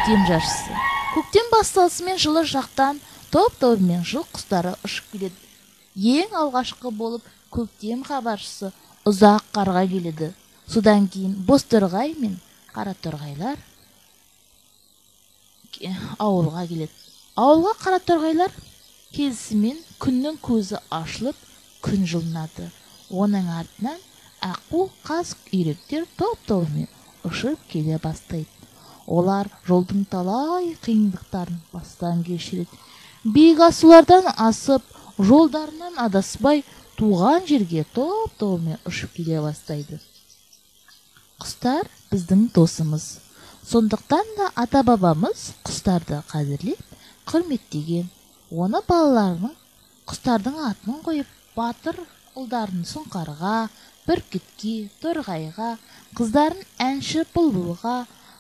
көктем жаршысы. Көктем басталысымен жылы жақтан топ-тобымен жыл құстары ұшып келеді. Ең алғашқы болып көктем хабаршысы ұзақ қарға келеді. Содан кейін бозторғай мен қараторғайлар ауылға келеді. Ауылға қараторғайлар келісімен күннің көзі ашылып, күн жылынады. Оның артынан аққу қаз-үйректер топ-тобымен ұшып келе бастайды. Олар жолдың талай қиындықтарын бастан кешіреді. Биік асулардан асып, жолдарынан адаспай, туған жерге топ-тобымен ұшып келе бастайды. Құстар біздің досымыз. Сондықтан да ата-бабамыз құстарды қадірлеп, құрметтеген. Оны балаларының құстардың атын қойып, батыр ұлдарын сұңқарға, бүркітке, торғайға, қыздарын әнші бұлбұлға,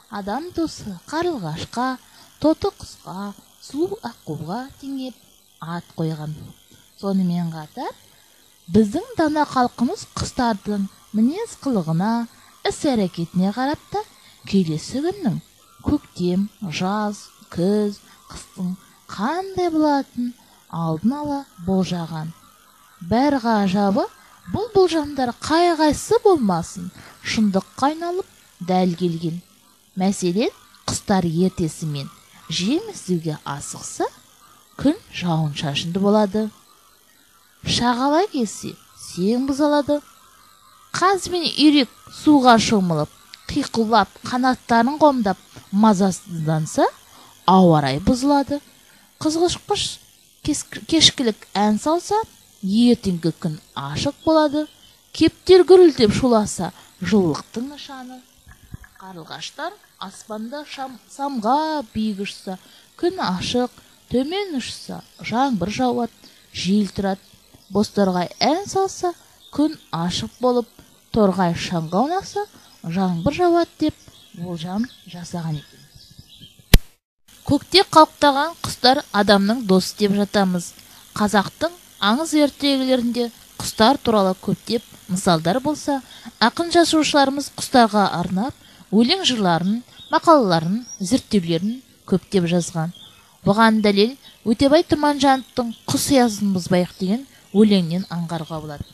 адам досы қарлығашқа, тоты құсқа, сұлу аққуға теңеп ат қойған. Сонымен қатар, біздің дана халқымыз құстардың мінез қылығына, іс-әрекетіне қарап та, келесі күннің көктем, жаз, күз, қыстың қандай болатынын алдын ала болжаған. Бәр ғажабы, бұл болжамдар қай-қайсы болмасын, шындыққа айналып дәл келген. Мәселен, құстар ертесімен жем іздеуге асықса, күн жауын-шашынды болады. Шағала келсе, сең бұзылады. Қаз бен үйрек суға шомылып, қиқулап, қанаттарын қомдап, мазасызданса, ауа райы бұзылады. Қызғышқыш кешкілік ән салса, ертеңгі күн ашық болады. Кептер гүрілдеп шуласа, жылылықтың нышаны. Қарлығаштар аспанда самға биік ұшса, күн ашық, төмен ұшса, жаңбыр жауады, жел тұрады. Бозторғай ән салса, күн ашық болып, торғай шаңға аунаса, жаңбыр жауады деп болжам жасаған екен. Көкте қалықтаған құстар адамның досы деп жатамыз. Қазақтың аңыз ертегілерінде құстар туралы көптеп мысалдар болса, ақын жазушыларымыз құстарға арнап өлең жырларын, мақалаларын, зерттеулерін көптеп жазған. Бұған дәлел Өтебай Тұрманжановтың «Құс ұясын бұзбайық» деген өлеңнен аңғаруға болады.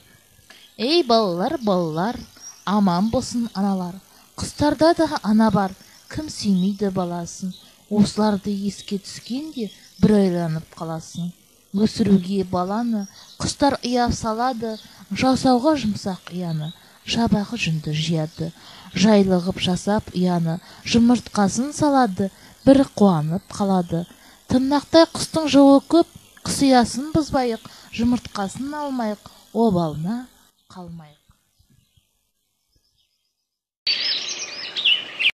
Ей балалар, балалар, аман болсын аналар, құстарда да ана бар, кім сүймейді баласын. Осыларды еске түскенде бір ойланып қаласың. Өсіруге баланы құстар ұя салады, жасауға жұмсақ ұяны, жабағы жүнді жияды. Жайлығып жасап ұяны, жұмыртқасын салады, бір қуанып қалады. Тырнақтай құстың жолы көп, құс ұясын бұзбайық, жұмыртқасын алмайық, обалына қалмайық.